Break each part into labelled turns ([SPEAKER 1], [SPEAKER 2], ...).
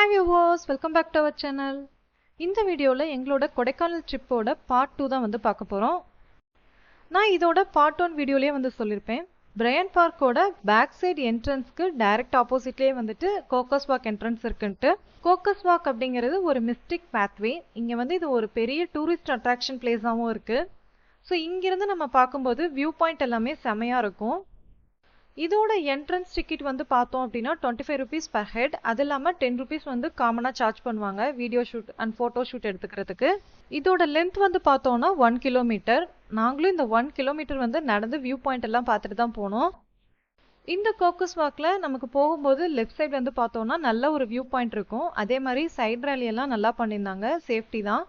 [SPEAKER 1] Hi viewers, welcome back to our channel. இந்த வீடியோல எங்களோட கொடைக்கானல் ட்ரிப்போட பார்ட் 2 தான் வந்து பார்க்க போறோம். நான் இதோட பார்ட் 1 வீடியோலயே வந்து சொல்லிருப்பேன். பிரையன் பார்க்கோட பேக் சைடு என்ட்ரன்ஸ்க்கு டைரக்ட் ஆப்போசிட்லயே வந்துட்டு கோக்கஸ் வாக் என்ட்ரன்ஸ் இருக்குன்ட்டு. கோக்கஸ் வாக் அப்படிங்கிறது ஒரு மிஸ்டிக் பாத்வே. இங்க வந்து இது ஒரு பெரிய டூரிஸ்ட் அட்ராக்ஷன் பிளேஸாவும் இருக்கு. ஸோ இங்கிருந்து நம்ம பார்க்கும்போது வியூ பாயிண்ட் எல்லாமே செமையா இருக்கும். இதோட என்ட்ரன்ஸ் டிக்கெட் வந்து பார்த்தோம் அப்படின்னா 25 rupees per head. அது இல்லாமல் 10 rupees வந்து காமனாக சார்ஜ் பண்ணுவாங்க video shoot and photo shoot எடுத்துக்கிறதுக்கு. இதோட லென்த் வந்து பார்த்தோம்னா 1 kilometer. நாங்களும் இந்த 1 kilometer வந்து நடந்து வியூ பாயிண்ட் எல்லாம் பார்த்துட்டு தான் போனோம். இந்த கோக்கஸ் வாக்கில் நமக்கு போகும்போது லெஃப்ட் சைடு வந்து பார்த்தோம்னா நல்ல ஒரு வியூ பாயிண்ட் இருக்கும். அதே மாதிரி சைட் ரேலி எல்லாம் நல்லா பண்ணியிருந்தாங்க, சேஃப்டி தான்.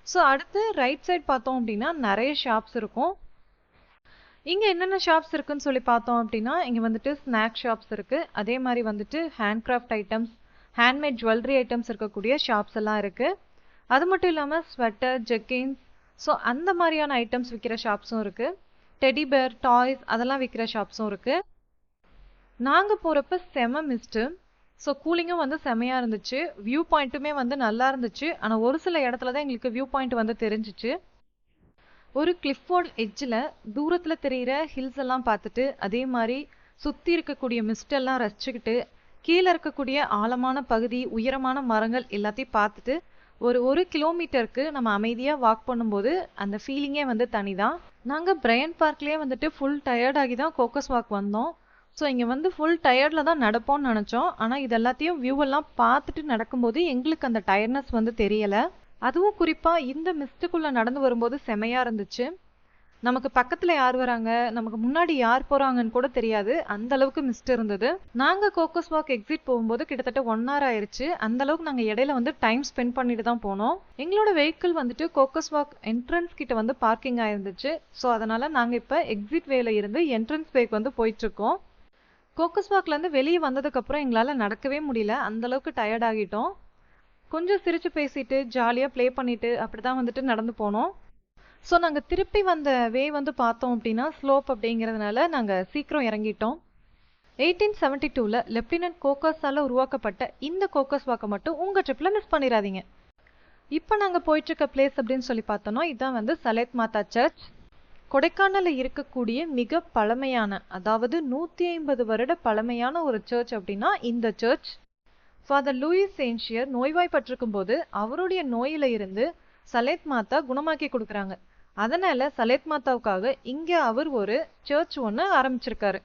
[SPEAKER 1] ஸோ அடுத்து ரைட் சைடு பார்த்தோம் அப்படின்னா நிறைய ஷாப்ஸ் இருக்கும். இங்கே என்னென்ன ஷாப்ஸ் இருக்குன்னு சொல்லி பார்த்தோம் அப்படின்னா இங்கே வந்துட்டு ஸ்நாக் ஷாப்ஸ் இருக்குது. அதே மாதிரி வந்துட்டு handcraft items, handmade jewellery items இருக்கக்கூடிய ஷாப்ஸ் எல்லாம் இருக்குது. அது மட்டும் இல்லாமல் ஸ்வெட்டர், ஜெக்கின்ஸ், ஸோ அந்த மாதிரியான ஐட்டம்ஸ் விற்கிற ஷாப்ஸும் இருக்குது. டெடி பேர், டாய்ஸ் அதெல்லாம் விற்கிற ஷாப்ஸும் இருக்குது. நாங்கள் போகிறப்ப செம மிஸ்ட்டு. ஸோ கூலிங்கும் வந்து செமையாக இருந்துச்சு. வியூ பாயிண்ட்டுமே வந்து நல்லா இருந்துச்சு. ஆனால் ஒரு சில இடத்துல தான் எங்களுக்கு வியூ பாயிண்ட் வந்து தெரிஞ்சிச்சு. ஒரு கிளிஃபோர்ட் எட்ஜில் தூரத்தில் தெரிகிற ஹில்ஸ் எல்லாம் பார்த்துட்டு அதே மாதிரி சுற்றி இருக்கக்கூடிய மிஸ்ட் எல்லாம் ரசிச்சுக்கிட்டு கீழே இருக்கக்கூடிய ஆழமான பகுதி, உயரமான மரங்கள் எல்லாத்தையும் பார்த்துட்டு ஒரு கிலோமீட்டருக்கு நம்ம அமைதியாக வாக் பண்ணும்போது அந்த ஃபீலிங்கே வந்து தனிதான். நாங்கள் பிரையன் பார்க்லேயே வந்துட்டு ஃபுல் டயர்டாகி தான் கோக்கஸ் வாக் வந்தோம். ஸோ இங்கே வந்து ஃபுல் டயர்டில் தான் நடப்போம்னு நினச்சோம். ஆனால் இது எல்லாத்தையும் வியூவெல்லாம் பார்த்துட்டு நடக்கும்போது எங்களுக்கு அந்த டயர்ட்னஸ் வந்து தெரியலை. அதுவும் குறிப்பாக இந்த மிஸ்ட்டுக்குள்ளே நடந்து வரும்போது செமையாக இருந்துச்சு. நமக்கு பக்கத்தில் யார் வராங்க, நமக்கு முன்னாடி யார் போகிறாங்கன்னு கூட தெரியாது, அந்த அளவுக்கு மிஸ்ட் இருந்தது. நாங்கள் கோக்கஸ் வாக் எக்ஸிட் போகும்போது கிட்டத்தட்ட 1 hour ஆயிடுச்சு. அந்த அளவுக்கு நாங்கள் இடையில வந்து டைம் ஸ்பெண்ட் பண்ணிட்டு தான் போனோம். எங்களோட வெஹிக்கிள் வந்துட்டு கோக்கஸ் வாக் என்ட்ரன்ஸ் கிட்ட வந்து பார்க்கிங் ஆயிருந்துச்சு. ஸோ அதனால நாங்கள் இப்போ எக்ஸிட் வேல இருந்து என்ட்ரன்ஸ் வேக்கு வந்து போயிட்டுருக்கோம். கோக்கஸ் வாக்லேருந்து வெளியே வந்ததுக்கப்புறம் எங்களால் நடக்கவே முடியல, அந்த அளவுக்கு டயர்ட் ஆகிட்டோம். கொஞ்சம் சிரிச்சு பேசிட்டு ஜாலியாக ப்ளே பண்ணிட்டு அப்படி தான் வந்துட்டு நடந்து போனோம். ஸோ நாங்கள் திருப்பி வந்த வே வந்து பார்த்தோம் அப்படின்னா ஸ்லோப் அப்படிங்கிறதுனால நாங்கள் சீக்கிரம் இறங்கிட்டோம். 1872 லெப்டினன்ட் கோக்கஸால் உருவாக்கப்பட்ட இந்த கோக்கஸ் வாக்கை மட்டும் உங்கள் ட்ரிப்பில் மிஸ் பண்ணிடாதீங்க. இப்போ நாங்கள் போயிட்டுருக்க பிளேஸ் அப்படின்னு சொல்லி பார்த்தோன்னா இதுதான் வந்து சலேத் மாதா சர்ச். கொடைக்கானலில் இருக்கக்கூடிய மிக பழமையான, அதாவது 150 வருட பழமையான ஒரு சர்ச் அப்படின்னா இந்த சர்ச். ஃபாதர் லூயிஸ் சேன்ஷியர் நோய்வாய்ப்பட்டிருக்கும் போது அவருடைய நோயில இருந்து சலேத் மாதா குணமாக்கி கொடுக்குறாங்க. அதனால சலேத் மாதாவுக்காக இங்க அவர் ஒரு சர்ச் ஒன்று ஆரம்பிச்சிருக்காரு.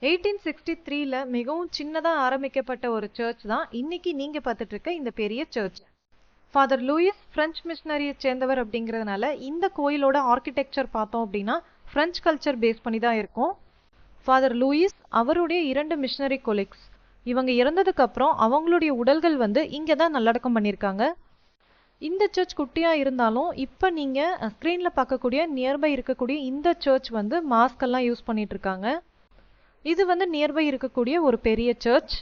[SPEAKER 1] 1863 மிகவும் சின்னதா ஆரம்பிக்கப்பட்ட ஒரு சர்ச் தான் இன்னைக்கு நீங்க பார்த்துட்டு இருக்க இந்த பெரிய சர்ச். ஃபாதர் லூயிஸ் பிரெஞ்சு மிஷனரியை சேர்ந்தவர் அப்படிங்கிறதுனால இந்த கோயிலோட ஆர்கிடெக்சர் பார்த்தோம் அப்படின்னா பிரெஞ்சு கல்ச்சர் பேஸ் பண்ணி தான் இருக்கும். ஃபாதர் லூயிஸ் அவருடைய 2 மிஷனரி கொலீக்ஸ் இவங்க இறந்ததுக்கு அப்புறம் அவங்களுடைய உடல்கள் வந்து இங்கே தான் நல்லடக்கம் பண்ணியிருக்காங்க. இந்த சர்ச் குட்டியாக இருந்தாலும் இப்போ நீங்கள் ஸ்க்ரீனில் பார்க்கக்கூடிய நியர்பை இருக்கக்கூடிய இந்த சர்ச் வந்து மாஸ்க் எல்லாம் யூஸ் பண்ணிட்டு இருக்காங்க. இது வந்து நியர்பை இருக்கக்கூடிய ஒரு பெரிய சர்ச்.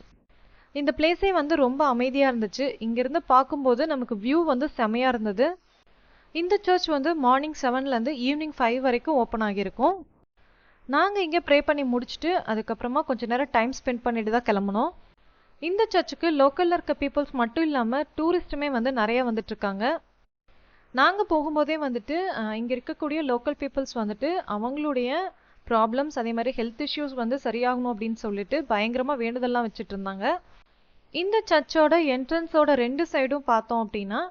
[SPEAKER 1] இந்த பிளேஸே வந்து ரொம்ப அமைதியாக இருந்துச்சு. இங்கேருந்து பார்க்கும்போது நமக்கு வியூ வந்து செமையாக இருந்தது. இந்த சர்ச் வந்து மார்னிங் 7லேருந்து ஈவினிங் 5 வரைக்கும் ஓப்பன் ஆகியிருக்கும். நாங்கள் இங்கே ப்ரே பண்ணி முடிச்சுட்டு அதுக்கப்புறமா கொஞ்சம் நேரம் டைம் ஸ்பெண்ட் பண்ணிட்டு தான் கிளம்புனோம். இந்த சர்ச்சுக்கு லோக்கலில் இருக்க பீப்புள்ஸ் மட்டும் இல்லாமல் டூரிஸ்ட்டுமே வந்து நிறையா வந்துட்டுருக்காங்க. நாங்கள் போகும்போதே வந்துட்டு இங்கே இருக்கக்கூடிய லோக்கல் பீப்புள்ஸ் வந்துட்டு அவங்களுடைய ப்ராப்ளம்ஸ் அதே மாதிரி ஹெல்த் இஷ்யூஸ் வந்து சரியாகணும் அப்படின்னு சொல்லிட்டு பயங்கரமாக வேண்டுதல்லாம் வச்சுட்டு இருந்தாங்க. இந்த சர்ச்சோட என்ட்ரன்ஸோட 2 சைடும் பார்த்தோம் அப்படின்னா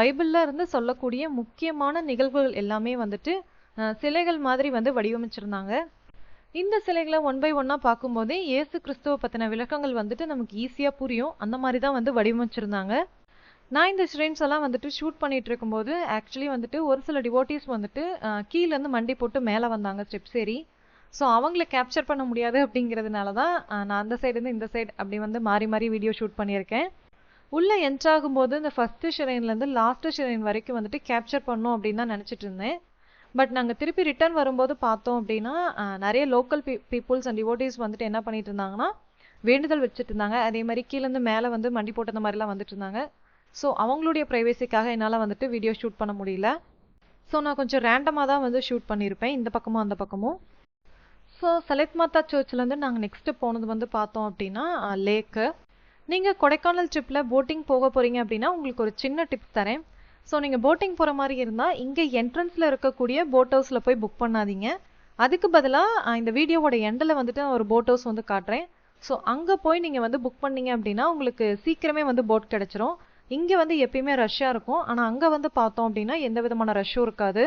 [SPEAKER 1] பைபிளில் இருந்து சொல்லக்கூடிய முக்கியமான நிகழ்வுகள் எல்லாமே வந்துட்டு சிலைகள் மாதிரி வந்து வடிவமைச்சிருந்தாங்க. இந்த சிலைகளை 1 by 1 பார்க்கும்போதே இயேசு கிறிஸ்துவ பற்றின விளக்கங்கள் வந்துட்டு நமக்கு ஈஸியாக புரியும். அந்த மாதிரி தான் வந்து வடிவமைச்சிருந்தாங்க. நான் இந்த ஸ்ட்ரெயின்ஸ் எல்லாம் வந்துட்டு ஷூட் பண்ணிட்டு இருக்கும்போது ஆக்சுவலி வந்துட்டு ஒரு சில டிவோட்டிஸ் வந்துட்டு கீழேருந்து மண்டி போட்டு மேலே வந்தாங்க ஸ்டெப்ஸ் ஏறி. ஸோ அவங்கள கேப்சர் பண்ண முடியாது அப்படிங்கிறதுனால தான் நான் அந்த சைடுலேருந்து இந்த சைடு அப்படி வந்து மாறி மாறி வீடியோ ஷூட் பண்ணியிருக்கேன். உள்ளே என்ட்ராகும்போது இந்த ஃபஸ்ட்டு ஷிரைன்லேருந்து லாஸ்ட்டு ஷிரைன் வரைக்கும் வந்துட்டு கேப்சர் பண்ணோம் அப்படின்னு தான் நினச்சிட்டு இருந்தேன். பட் நாங்கள் திருப்பி ரிட்டர்ன் வரும்போது பார்த்தோம் அப்படின்னா நிறைய லோக்கல் பீப்புள்ஸ் அண்ட் டிவோட்டிஸ் வந்துட்டு என்ன பண்ணிட்டு இருந்தாங்கன்னா வேண்டுதல் வச்சுட்டு இருந்தாங்க. அதே மாதிரி கீழேருந்து மேலே வந்து மண்டி போட்ட மாதிரிலாம் வந்துட்டு இருந்தாங்க. ஸோ அவங்களுடைய ப்ரைவேசிக்காக என்னால் வந்துட்டு வீடியோ ஷூட் பண்ண முடியல. ஸோ நான் கொஞ்சம் ரேண்டமாக தான் வந்து ஷூட் பண்ணியிருப்பேன், இந்த பக்கமும் அந்த பக்கமும். ஸோ சலேத் மாதா சர்ச்லேருந்து நாங்கள் நெக்ஸ்ட்டு போனது வந்து பார்த்தோம் அப்படின்னா லேக்கு. நீங்கள் கொடைக்கானல் ட்ரிப்பில் போட்டிங் போக போகிறீங்க அப்படின்னா உங்களுக்கு ஒரு சின்ன டிப்ஸ் தரேன். ஸோ நீங்கள் போட்டிங் போகிற மாதிரி இருந்தால் இங்கே என்ட்ரன்ஸில் இருக்கக்கூடிய போட் ஹவுஸில் போய் புக் பண்ணாதீங்க. அதுக்கு பதிலாக இந்த வீடியோவோட எண்டில் வந்துட்டு நான் ஒரு போட் ஹவுஸ் வந்து காட்டுறேன். ஸோ அங்கே போய் நீங்கள் வந்து புக் பண்ணீங்க அப்படின்னா உங்களுக்கு சீக்கிரமே வந்து போட் கிடச்சிரும். இங்கே வந்து எப்பயுமே ரஷ்ஷாக இருக்கும், ஆனால் அங்கே வந்து பார்த்தோம் அப்படின்னா எந்த விதமான ரஷ்ஷும் இருக்காது.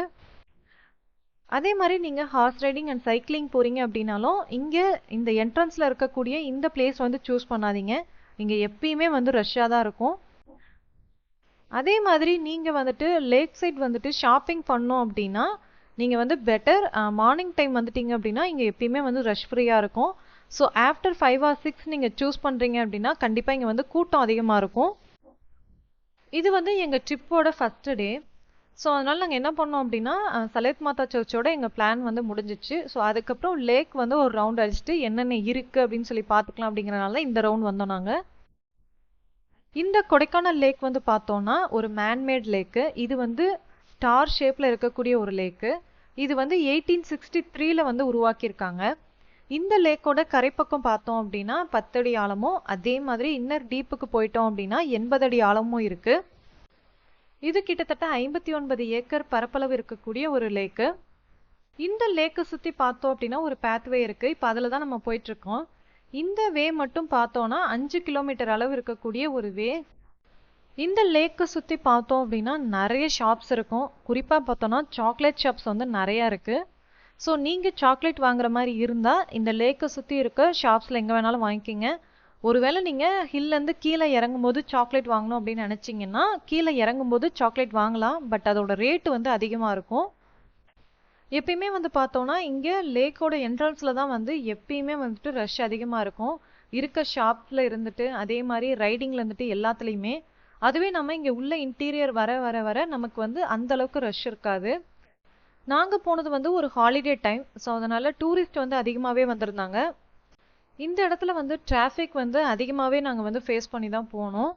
[SPEAKER 1] அதே மாதிரி நீங்கள் ஹார்ஸ் ரைடிங் அண்ட் சைக்கிளிங் போகிறீங்க அப்படின்னாலும் இங்கே இந்த என்ட்ரன்ஸில் இருக்கக்கூடிய இந்த பிளேஸ் வந்து சூஸ் பண்ணாதீங்க. இங்கே எப்பயுமே வந்து ரஷ்ஷாக தான் இருக்கும். அதே மாதிரி நீங்கள் வந்துட்டு லேக் சைட் வந்துட்டு ஷாப்பிங் பண்ணோம் அப்படின்னா நீங்கள் வந்து பெட்டர் மார்னிங் டைம் வந்துட்டீங்க அப்படின்னா இங்கே எப்பயுமே வந்து ரஷ் ஃப்ரீயாக இருக்கும். ஸோ ஆஃப்டர் 5 or 6 நீங்கள் சூஸ் பண்ணுறீங்க அப்படின்னா கண்டிப்பாக இங்கே வந்து கூட்டம் அதிகமாக இருக்கும். இது வந்து எங்கள் ட்ரிப்போட ஃபஸ்ட்டு டே. ஸோ அதனால் நாங்கள் என்ன பண்ணோம் அப்படின்னா சலேத் மாதா சர்ச்சோட எங்கள் பிளான் வந்து முடிஞ்சிச்சு. ஸோ அதுக்கப்புறம் லேக் வந்து ஒரு ரவுண்ட் அடிச்சுட்டு என்னென்ன இருக்குது அப்படின்னு சொல்லி பார்த்துக்கலாம் அப்படிங்கிறனால இந்த ரவுண்ட் வந்தோம் நாங்கள். இந்த கொடைக்கானல் லேக் வந்து பார்த்தோன்னா ஒரு மேன்மேட் லேக்கு. இது வந்து ஸ்டார் ஷேப்பில் இருக்கக்கூடிய ஒரு லேக்கு. இது வந்து 1863 வந்து உருவாக்கியிருக்காங்க. இந்த லேக்கோட கரைப்பக்கம் பார்த்தோம் அப்படின்னா 10 அடி ஆழமும், அதே மாதிரி இன்னர் டீப்புக்கு போயிட்டோம் அப்படின்னா 80 அடி ஆழமும் இருக்கு. இது கிட்டத்தட்ட 59 ஏக்கர் பரப்பளவு இருக்கக்கூடிய ஒரு லேக்கு. இந்த லேக்கை சுற்றி பார்த்தோம் அப்படின்னா ஒரு பேத்வே இருக்கு. இப்போ அதில் தான் நம்ம போயிட்டு இருக்கோம். இந்த வே மட்டும் பார்த்தோன்னா 5 கிலோமீட்டர் அளவு இருக்கக்கூடிய ஒரு வே. இந்த லேக்கை சுற்றி பார்த்தோம் அப்படின்னா நிறைய ஷாப்ஸ் இருக்கும். குறிப்பாக பார்த்தோன்னா சாக்லேட் ஷாப்ஸ் வந்து நிறையா இருக்குது. ஸோ நீங்கள் சாக்லேட் வாங்குற மாதிரி இருந்தால் இந்த லேக்கை சுற்றி இருக்க ஷாப்ஸில் எங்கே வேணாலும் வாங்கிக்கிங்க. ஒருவேளை நீங்கள் ஹில்லேருந்து கீழே இறங்கும்போது சாக்லேட் வாங்கணும் அப்படின்னு நினச்சிங்கன்னா கீழே இறங்கும்போது சாக்லேட் வாங்கலாம். பட் அதோட ரேட்டு வந்து அதிகமாக இருக்கும். எப்பயுமே வந்து பார்த்தோன்னா இங்கே லேக்கோட என்ட்ரன்ஸில் தான் வந்து எப்பயுமே வந்துட்டு ரஷ் அதிகமாக இருக்கும். இருக்க ஷாப்பில் இருந்துட்டு அதே மாதிரி ரைடிங்கில் இருந்துட்டு எல்லாத்துலேயுமே. அதுவே நம்ம இங்கே உள்ள இன்டீரியர் வர வர வர நமக்கு வந்து அந்தளவுக்கு ரஷ் இருக்காது. நாங்கள் போனது வந்து ஒரு ஹாலிடே டைம். ஸோ அதனால் டூரிஸ்ட் வந்து அதிகமாகவே வந்திருந்தாங்க. இந்த இடத்துல வந்து டிராஃபிக் வந்து அதிகமாகவே நாங்கள் வந்து ஃபேஸ் பண்ணி தான் போனோம்.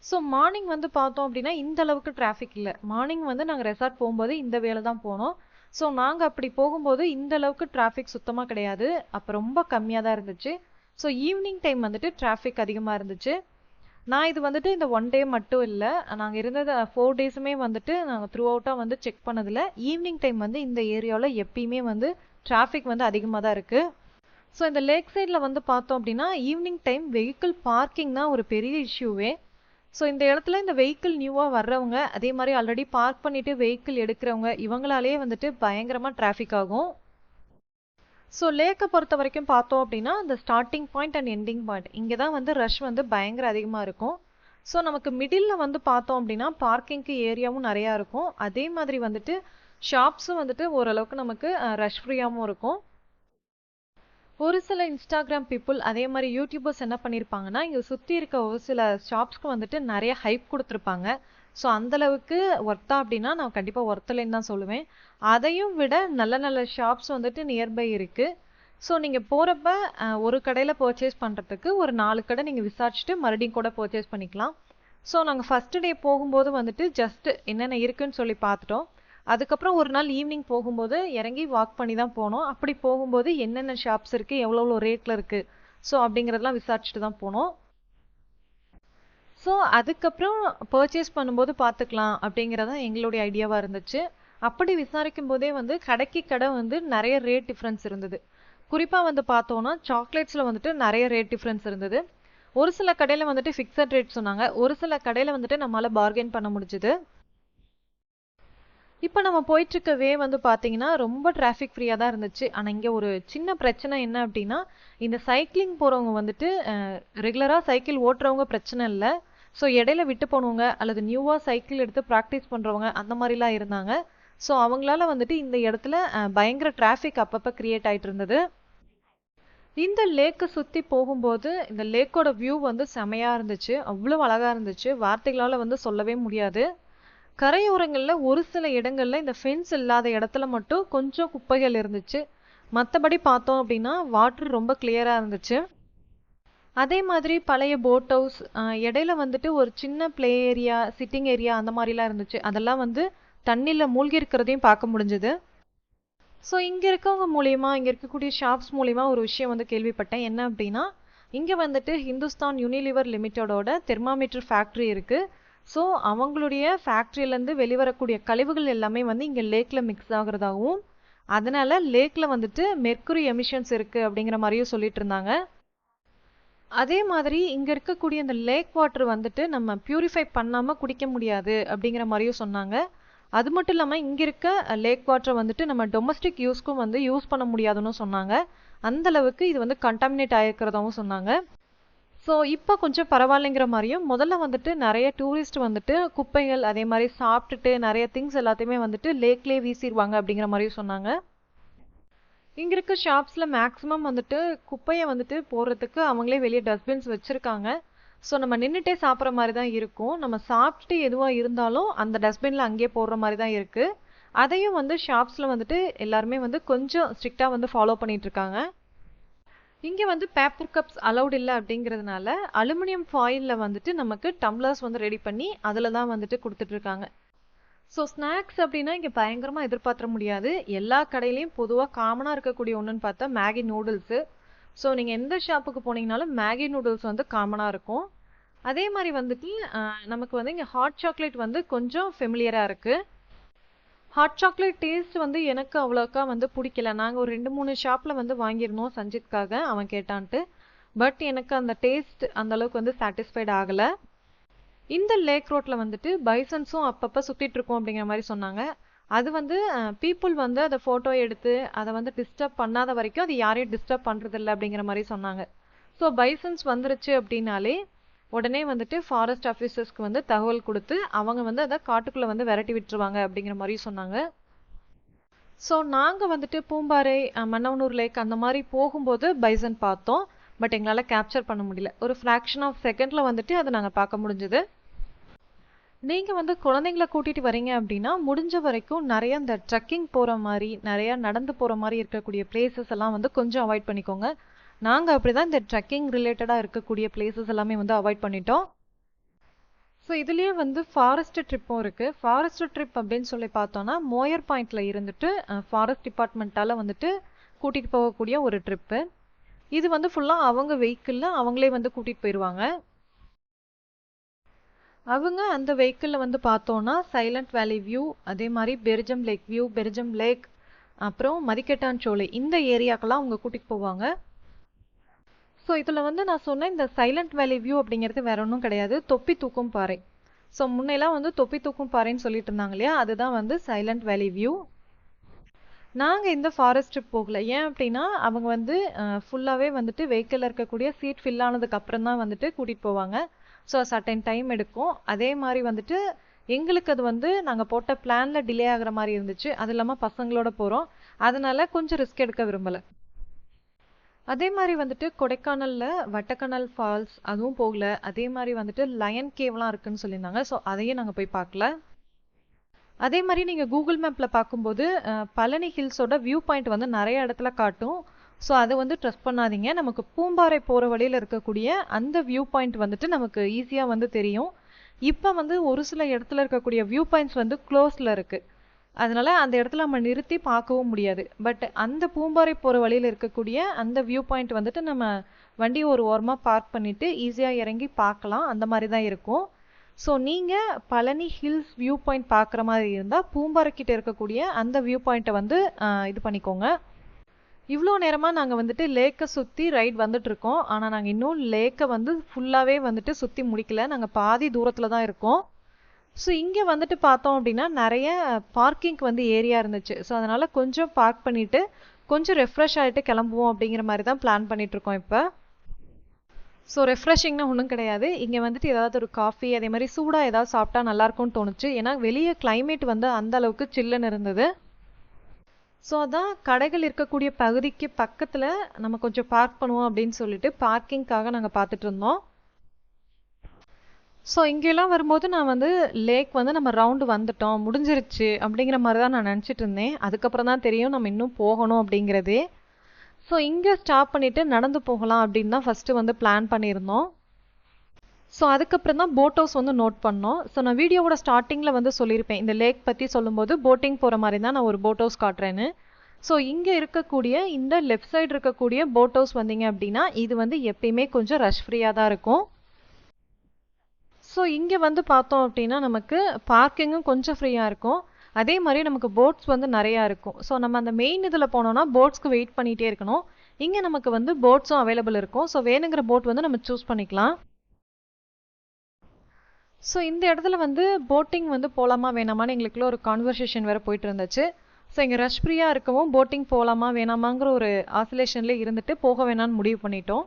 [SPEAKER 1] ஸோ மார்னிங் வந்து பார்த்தோம் அப்படின்னா இந்த அளவுக்கு டிராஃபிக் இல்லை. மார்னிங் வந்து நாங்கள் ரெசார்ட் போகும்போது இந்த வேலை தான் போனோம். ஸோ நாங்கள் அப்படி போகும்போது இந்த அளவுக்கு டிராஃபிக் சுத்தமாக கிடையாது. அப்போ ரொம்ப கம்மியாக தான் இருந்துச்சு. ஸோ ஈவினிங் டைம் வந்துட்டு டிராஃபிக் அதிகமாக இருந்துச்சு. நான் இது வந்துட்டு இந்த 1 டே மட்டும் இல்லை, நாங்கள் இருந்தது 4 டேஸுமே வந்துட்டு நாங்கள் த்ரூ அவுட்டாக வந்து செக் பண்ணதில் ஈவினிங் டைம் வந்து இந்த ஏரியாவில் எப்பயுமே வந்து டிராஃபிக் வந்து அதிகமாக தான் இருக்குது. ஸோ இந்த லேக் சைடில் வந்து பார்த்தோம் அப்படின்னா ஈவினிங் டைம் வெஹிக்கிள் பார்க்கிங் தான் ஒரு பெரிய இஷ்யூவே. ஸோ இந்த இடத்துல இந்த வெஹிக்கிள் நியூவாக வர்றவங்க, அதே மாதிரி ஆல்ரெடி பார்க் பண்ணிவிட்டு வெஹிக்கிள் எடுக்கிறவங்க, இவங்களாலே வந்துட்டு பயங்கரமாக டிராஃபிக் ஆகும். ஸோ லேக்கை பொறுத்த வரைக்கும் பார்த்தோம் அப்படின்னா இந்த starting point and ending point இங்கே தான் வந்து ரஷ் வந்து பயங்கர அதிகமாக இருக்கும். ஸோ நமக்கு மிடில் வந்து பார்த்தோம் அப்படின்னா பார்க்கிங்க்கு ஏரியாவும் நிறையா இருக்கும். அதே மாதிரி வந்துட்டு ஷாப்ஸும் வந்துட்டு ஓரளவுக்கு நமக்கு ரஷ் ஃப்ரீயாகவும் இருக்கும். ஒரு சில இன்ஸ்டாகிராம் பீப்புள் அதே மாதிரி யூடியூபர்ஸ் என்ன பண்ணியிருப்பாங்கன்னா இங்கே சுற்றி இருக்க ஒரு சில ஷாப்ஸ்க்கு வந்துட்டு நிறைய ஹைப் கொடுத்துருப்பாங்க. ஸோ அந்தளவுக்கு ஒர்த்தா அப்படின்னா நான் கண்டிப்பாக ஒர்த்தலைன்னு தான் சொல்லுவேன். அதையும் விட நல்ல நல்ல ஷாப்ஸ் வந்துட்டு நியர்பை இருக்குது. ஸோ நீங்கள் போகிறப்ப ஒரு கடையில் பர்ச்சேஸ் பண்ணுறதுக்கு ஒரு 4 கடை நீங்கள் விசாரிச்சுட்டு மறுபடியும் கூட பர்ச்சேஸ் பண்ணிக்கலாம். ஸோ நாங்கள் ஃபஸ்ட்டு டே போகும்போது வந்துட்டு ஜஸ்ட் என்னென்ன இருக்குன்னு சொல்லி பார்த்துட்டோம். அதுக்கப்புறம் ஒரு நாள் ஈவினிங் போகும்போது இறங்கி வாக் பண்ணி தான் போனோம். அப்படி போகும்போது என்னென்ன ஷாப்ஸ் இருக்குது, எவ்வளோ ரேட்டில் இருக்குது, ஸோ அப்படிங்கிறதெல்லாம் விசாரிச்சுட்டு தான் போனோம். ஸோ அதுக்கப்புறம் பர்ச்சேஸ் பண்ணும்போது பார்த்துக்கலாம் அப்படிங்கிறதான் எங்களுடைய ஐடியாவாக இருந்துச்சு. அப்படி விசாரிக்கும் போதே வந்து கடைக்கு கடை வந்து நிறைய ரேட் டிஃப்ரென்ஸ் இருந்தது. குறிப்பாக வந்து பார்த்தோன்னா சாக்லேட்ஸில் வந்துட்டு நிறைய ரேட் டிஃப்ரென்ஸ் இருந்தது. ஒரு சில கடையில் வந்துட்டு ஃபிக்ஸட் ரேட் சொன்னாங்க, ஒரு சில கடையில் வந்துட்டு நம்மளால் பார்கெயின் பண்ண முடிஞ்சுது. இப்போ நம்ம போயிட்டுருக்க வே வந்து பார்த்தீங்கன்னா ரொம்ப டிராஃபிக் ஃப்ரீயாக தான் இருந்துச்சு. ஆனால் இங்கே ஒரு சின்ன பிரச்சனை என்ன அப்படின்னா இந்த சைக்கிளிங் போகிறவங்க வந்துட்டு ரெகுலராக சைக்கிள் ஓட்டுறவங்க பிரச்சனை இல்லை. ஸோ இடையில விட்டு போனவங்க அல்லது நியூவாக சைக்கிள் எடுத்து ப்ராக்டிஸ் பண்ணுறவங்க அந்த மாதிரிலாம் இருந்தாங்க. ஸோ அவங்களால வந்துட்டு இந்த இடத்துல பயங்கர டிராஃபிக் அப்பப்போ க்ரியேட் ஆகிட்டு இருந்தது. இந்த லேக்கை சுற்றி போகும்போது இந்த லேக்கோட வியூ வந்து செமையாக இருந்துச்சு. அவ்வளோ அழகாக இருந்துச்சு, வார்த்தைகளால் வந்து சொல்லவே முடியாது. கரையோரங்களில் ஒரு சில இடங்களில் இந்த ஃபென்ஸ் இல்லாத இடத்துல மட்டும் கொஞ்சம் குப்பைகள் இருந்துச்சு. மற்றபடி பார்த்தோம் அப்படின்னா வாட்டர் ரொம்ப கிளியராக இருந்துச்சு. அதே மாதிரி பழைய போட் ஹவுஸ், இடையில வந்துட்டு ஒரு சின்ன ப்ளே ஏரியா, சிட்டிங் ஏரியா அந்த மாதிரிலாம் இருந்துச்சு. அதெல்லாம் வந்து தண்ணியில் மூழ்கி இருக்கிறதையும் பார்க்க முடிஞ்சுது. ஸோ இங்கே இருக்கவங்க மூலியமா, இங்கே இருக்கக்கூடிய ஷாப்ஸ் மூலியமா ஒரு விஷயம் வந்து கேள்விப்பட்டேன். என்ன அப்படின்னா இங்கே வந்துட்டு ஹிந்துஸ்தான் யூனிலிவர் லிமிட்டடோட தெர்மாமீட்டர் ஃபேக்ட்ரி இருக்குது. ஸோ அவங்களுடைய ஃபேக்ட்ரியிலேருந்து வெளிவரக்கூடிய கழிவுகள் எல்லாமே வந்து இங்கே லேக்கில் மிக்ஸ் ஆகுறதாகவும் அதனால லேக்கில் வந்துட்டு மெர்க்குரி எமிஷன்ஸ் இருக்குது அப்படிங்கிற மாதிரியும் சொல்லிட்டு இருந்தாங்க. அதே மாதிரி இங்கே இருக்கக்கூடிய இந்த லேக் வாட்டர் வந்துட்டு நம்ம பியூரிஃபை பண்ணாமல் குடிக்க முடியாது அப்படிங்கிற மாதிரியும் சொன்னாங்க. அது மட்டும் இல்லாமல் இங்கே இருக்க லேக் வாட்டரை வந்துட்டு நம்ம டொமஸ்டிக் யூஸ்க்கும் வந்து யூஸ் பண்ண முடியாதுன்னு சொன்னாங்க. அந்த அளவுக்கு இது வந்து கண்டாமினேட் ஆகிருக்கிறதாவும் சொன்னாங்க. ஸோ இப்போ கொஞ்சம் பரவாயில்லைங்கிற மாதிரியும் முதல்ல வந்துட்டு நிறைய டூரிஸ்ட் வந்துட்டு குப்பைகள் அதே மாதிரி சாப்பிட்டுட்டு நிறைய திங்ஸ் எல்லாத்தையுமே வந்துட்டு லேக்லேயே வீசிடுவாங்க அப்படிங்கிற மாதிரியும் சொன்னாங்க. இங்கே இருக்க ஷாப்ஸில் மேக்ஸிமம் வந்துட்டு குப்பையை வந்துட்டு போடுறதுக்கு அவங்களே வெளியே டஸ்ட்பின்ஸ் வச்சுருக்காங்க. ஸோ நம்ம நின்றுட்டே சாப்பிட்ற மாதிரி தான் இருக்கும். நம்ம சாப்பிட்டுட்டு எதுவாக இருந்தாலும் அந்த டஸ்ட்பினில் அங்கேயே போடுற மாதிரி தான் இருக்குது. அதையும் வந்து ஷாப்ஸில் வந்துட்டு எல்லாருமே வந்து கொஞ்சம் ஸ்ட்ரிக்டாக வந்து ஃபாலோ பண்ணிகிட்ருக்காங்க. இங்கே வந்து பேப்பர் கப்ஸ் அலௌட் இல்லை அப்படிங்கிறதுனால அலுமினியம் ஃபாயிலில் வந்துட்டு நமக்கு டம்ளர்ஸ் வந்து ரெடி பண்ணி அதில் தான் வந்துட்டு கொடுத்துட்ருக்காங்க. ஸோ ஸ்நாக்ஸ் அப்படின்னா இங்கே பயங்கரமாக எதிர்பார்த்துற முடியாது. எல்லா கடையிலையும் பொதுவாக காமனாக இருக்கக்கூடிய ஒன்றுன்னு பார்த்தா மேகி நூடுல்ஸு. ஸோ நீங்கள் எந்த ஷாப்புக்கு போனீங்கனாலும் மேகி நூடுல்ஸ் வந்து காமனாக இருக்கும். அதே மாதிரி வந்துட்டு நமக்கு வந்து இங்கே ஹாட் சாக்லேட் வந்து கொஞ்சம் ஃபெமிலியராக இருக்குது. ஹாட் சாக்லேட் டேஸ்ட் வந்து எனக்கு அவ்வளோக்கா வந்து பிடிக்கல. நாங்கள் ஒரு 2-3 ஷாப்பில் வந்து வாங்கியிருந்தோம் சஞ்சித்காக, அவன் கேட்டான்ட்டு. பட் எனக்கு அந்த டேஸ்ட் அந்தளவுக்கு வந்து சாட்டிஸ்ஃபைட் ஆகலை. இந்த லேக் ரோட்டில் வந்துட்டு பைசன்ஸும் அப்பப்போ சுற்றிட்டு இருக்கோம் அப்படிங்கிற மாதிரி சொன்னாங்க. அது வந்து பீப்புள் வந்து அதை ஃபோட்டோ எடுத்து அதை வந்து டிஸ்டர்ப் பண்ணாத வரைக்கும் அது யாரையும் டிஸ்டர்ப் பண்ணுறதில்ல அப்படிங்கிற மாதிரி சொன்னாங்க. ஸோ பைசன்ஸ் வந்துருச்சு அப்படின்னாலே உடனே வந்துட்டு ஃபாரஸ்ட் ஆஃபீஸர்ஸ்க்கு வந்து தகவல் கொடுத்து அவங்க வந்து அதை காட்டுக்குள்ளே வந்து விரட்டி விட்டுருவாங்க அப்படிங்கிற மாதிரி சொன்னாங்க. ஸோ நாங்கள் வந்துட்டு பூம்பாறை, மன்னவனூர் லேக் அந்த மாதிரி போகும்போது பைசன் பார்த்தோம். பட் எங்களால் கேப்சர் பண்ண முடியல. ஒரு ஃப்ராக்ஷன் ஆஃப் செகண்டில் வந்துட்டு அதை நாங்கள் பார்க்க முடிஞ்சுது. நீங்கள் வந்து குழந்தைங்கள கூட்டிகிட்டு வரீங்க அப்படின்னா முடிஞ்ச வரைக்கும் நிறைய இந்த ட்ரெக்கிங் போகிற மாதிரி நிறையா நடந்து போகிற மாதிரி இருக்கக்கூடிய பிளேசஸ் எல்லாம் வந்து கொஞ்சம் அவாய்ட் பண்ணிக்கோங்க. நாங்கள் அப்படி தான் இந்த ட்ரெக்கிங் ரிலேட்டடாக இருக்கக்கூடிய பிளேசஸ் எல்லாமே வந்து அவாய்ட் பண்ணிட்டோம். ஸோ இதுலேயே வந்து ஃபாரஸ்ட் ட்ரிப்பும் இருக்குது. ஃபாரஸ்ட் ட்ரிப் அப்படின்னு சொல்லி பார்த்தோன்னா மோயர் பாயிண்டில் இருந்துட்டு ஃபாரஸ்ட் டிபார்ட்மெண்ட்டால் வந்துட்டு கூட்டிகிட்டு போகக்கூடிய ஒரு ட்ரிப்பு. இது வந்து ஃபுல்லாக அவங்க வெஹிக்கிளில் அவங்களே வந்து கூட்டிகிட்டு போயிடுவாங்க. அவங்க அந்த வெஹிக்கிளில் வந்து பார்த்தோன்னா சைலண்ட் வேலி வியூ, அதே மாதிரி பெர்ஜம் லேக் வியூ, பெர்ஜம் லேக், அப்புறம் மதிக்கட்டான் சோலை, இந்த ஏரியாக்கெல்லாம் அவங்க கூட்டிகிட்டு போவாங்க. ஸோ இதில் வந்து நான் சொன்னேன் இந்த சைலண்ட் வேலி வியூ அப்படிங்கிறது வேற ஒன்றும் கிடையாது, தொப்பி தூக்கும் பாறை. ஸோ முன்னெல்லாம் வந்து தொப்பி தூக்கும் பாறைன்னு சொல்லிட்டு இருந்தாங்க இல்லையா, அதுதான் வந்து சைலண்ட் வேலி வியூ. நாங்கள் இந்த ஃபாரஸ்ட் ட்ரிப் போகல. ஏன் அப்படின்னா அவங்க வந்து ஃபுல்லாகவே வந்துட்டு வெஹிக்கிளில் இருக்கக்கூடிய சீட் ஃபில் ஆனதுக்கு அப்புறம் தான் வந்துட்டு கூட்டிகிட்டு போவாங்க. ஸோ சர்டன் டைம் எடுக்கும். அதே மாதிரி வந்துட்டு எங்களுக்கு அது வந்து நாங்கள் போட்ட பிளானில் டிலே ஆகிற மாதிரி இருந்துச்சு. அது இல்லாமல் பசங்களோட போகிறோம், அதனால கொஞ்சம் ரிஸ்க் எடுக்க விரும்பலை. அதே மாதிரி வந்துட்டு கொடைக்கானலில் வட்டக்கனல் ஃபால்ஸ் அதுவும் போகல. அதே மாதிரி வந்துட்டு லயன் கேவ்லாம் இருக்குன்னு சொல்லியிருந்தாங்க. ஸோ அதையும் நாங்கள் போய் பார்க்கல. அதே மாதிரி நீங்கள் கூகுள் மேப்பில் பார்க்கும்போது பழனி ஹில்ஸோட வியூ பாயிண்ட் வந்து நிறைய இடத்துல காட்டும். ஸோ அதை வந்து ட்ரஸ்ட் பண்ணாதீங்க. நமக்கு பூம்பாறை போகிற வழியில் இருக்கக்கூடிய அந்த வியூ பாயிண்ட் வந்துட்டு நமக்கு ஈஸியாக வந்து தெரியும். இப்போ வந்து ஒரு சில இடத்துல இருக்கக்கூடிய வியூ பாயிண்ட்ஸ் வந்து க்ளோஸில் இருக்குது. அதனால அந்த இடத்துல நம்ம நிறுத்தி பார்க்கவும் முடியாது. பட் அந்த பூம்பாறை போகிற வழியில் இருக்கக்கூடிய அந்த வியூ பாயிண்ட் வந்துட்டு நம்ம வண்டி ஒரு ஓரமாக பார்க் பண்ணிவிட்டு ஈஸியாக இறங்கி பார்க்கலாம். அந்த மாதிரி தான் இருக்கும். ஸோ நீங்கள் பழனி ஹில்ஸ் வியூ பாயிண்ட் பார்க்குற மாதிரி இருந்தால் பூம்பாறைக்கிட்ட இருக்கக்கூடிய அந்த வியூ பாயிண்ட்டை வந்து இது பண்ணிக்கோங்க. இவ்வளோ நேரமாக நாங்கள் வந்துட்டு லேக்கை சுற்றி ரைட் வந்துட்டுருக்கோம். ஆனால் நாங்கள் இன்னும் லேக்கை வந்து ஃபுல்லாகவே வந்துட்டு சுற்றி முடிக்கல. நாங்கள் பாதி தூரத்தில் தான் இருக்கோம். ஸோ இங்கே வந்துட்டு பார்த்தோம் அப்படின்னா நிறைய பார்க்கிங்க்கு வந்து ஏரியா இருந்துச்சு. ஸோ அதனால் கொஞ்சம் பார்க் பண்ணிவிட்டு கொஞ்சம் ரெஃப்ரெஷ் ஆகிட்டு கிளம்புவோம் அப்படிங்கிற மாதிரி தான் பிளான் பண்ணிகிட்ருக்கோம் இப்போ. ஸோ ரெஃப்ரெஷிங்னா ஒன்றும் கிடையாது. இங்கே வந்துட்டு ஏதாவது ஒரு காஃபி அதே மாதிரி சூடாக ஏதாவது சாப்பிட்டா நல்லாயிருக்கும்னு தோணுச்சு. ஏன்னா வெளியே கிளைமேட் வந்து அந்த அளவுக்கு சில்லுன்னு இருந்தது. ஸோ அதான் கடைகள் இருக்கக்கூடிய பகுதிக்கு பக்கத்தில் நம்ம கொஞ்சம் பார்க் பண்ணுவோம் அப்படின்னு சொல்லிட்டு பார்க்கிங்காக நாங்கள் பார்த்துட்டு இருந்தோம். ஸோ இங்கெல்லாம் வரும்போது நான் வந்து லேக் வந்து நம்ம ரவுண்டு வந்துட்டோம் முடிஞ்சிருச்சு அப்படிங்கிற மாதிரி தான் நான் நினச்சிட்டு இருந்தேன். அதுக்கப்புறம் தான் தெரியும் நம்ம இன்னும் போகணும் அப்படிங்கிறதே. ஸோ இங்கே ஸ்டாப் பண்ணிவிட்டு நடந்து போகலாம் அப்படின்னு தான் ஃபஸ்ட்டு வந்து பிளான் பண்ணியிருந்தோம். ஸோ அதுக்கப்புறம் தான் போட் ஹவுஸ் வந்து நோட் பண்ணோம். ஸோ நான் வீடியோவோட ஸ்டார்டிங்கில் வந்து சொல்லியிருப்பேன் இந்த லேக் பற்றி சொல்லும்போது போட்டிங் போகிற மாதிரி தான் நான் ஒரு போட் ஹவுஸ் காட்டுறேன்னு. ஸோ இங்கே இருக்கக்கூடிய இந்த லெஃப்ட் சைடு இருக்கக்கூடிய போட் ஹவுஸ் வந்தீங்க அப்படின்னா இது வந்து எப்பயுமே கொஞ்சம் ரஷ் ஃப்ரீயாக தான் இருக்கும். ஸோ இங்கே வந்து பார்த்தோம் அப்படின்னா நமக்கு பார்க்கிங்கும் கொஞ்சம் ஃப்ரீயாக இருக்கும். அதே மாதிரி நமக்கு போட்ஸ் வந்து நிறையா இருக்கும். ஸோ நம்ம அந்த மெயின் இதில் போனோம்னா போட்ஸ்க்கு வெயிட் பண்ணிகிட்டே இருக்கணும். இங்கே நமக்கு வந்து போட்ஸும் அவைலபிள் இருக்கும். ஸோ வேணுங்கிற போட் வந்து நம்ம சூஸ் பண்ணிக்கலாம். ஸோ இந்த இடத்துல வந்து போட்டிங் வந்து போகலாமா வேணாமான்னு எங்களுக்குள்ள ஒரு கான்வர்சேஷன் வேறு போயிட்டு இருந்துச்சு. ஸோ இங்கே ரஷ் ஃப்ரீயாக இருக்கவும் போட்டிங் போகலாமா வேணாமாங்கிற ஒரு ஆசிலேஷன்லேயே இருந்துட்டு போக வேணான்னு முடிவு பண்ணிட்டோம்.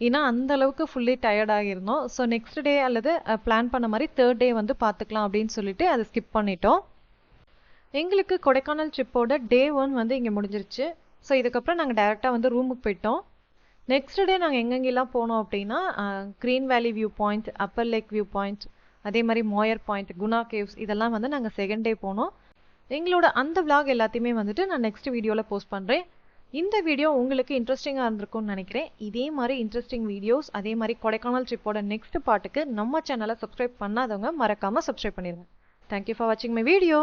[SPEAKER 1] ஏன்னா அந்த அளவுக்கு ஃபுல்லி டயர்டாக இருந்தோம். ஸோ நெக்ஸ்ட் டே அல்லது பிளான் பண்ண மாதிரி 3rd டே வந்து பார்த்துக்கலாம் அப்படின்னு சொல்லிட்டு அதை ஸ்கிப் பண்ணிட்டோம். எங்களுக்கு கொடைக்கானல் ட்ரிப்போட டே 1 வந்து இங்கே முடிஞ்சிருச்சு. ஸோ இதுக்கப்புறம் நாங்கள் டைரெக்டாக வந்து ரூமுக்கு போயிட்டோம். நெக்ஸ்ட் டே நாங்கள் எங்கெங்கெல்லாம் போனோம் அப்படின்னா green valley view point, upper lake view point, அதே மாதிரி மோயர் பாயிண்ட், குணா கேவ்ஸ் இதெல்லாம் வந்து நாங்கள் 2nd டே போனோம். எங்களோட அந்த விளாக் எல்லாத்தையுமே வந்துட்டு நான் நெக்ஸ்ட் வீடியோவில் போஸ்ட் பண்ணுறேன். இந்த வீடியோ உங்களுக்கு இன்ட்ரெஸ்டிங்காக இருந்திருக்கும்னு நினைக்கிறேன். இதே மாதிரி இன்ட்ரெஸ்டிங் வீடியோஸ், அதே மாதிரி கொடைக்கானல் ட்ரிப்போட நெக்ஸ்ட் பார்ட்டுக்கு நம்ம சேனலை சப்ஸ்கிரைப் பண்ணாதவங்க மறக்காமல் சப்ஸ்கிரைப் பண்ணிடுங்க. தேங்க்யூ ஃபார் வாட்சிங் மை வீடியோ.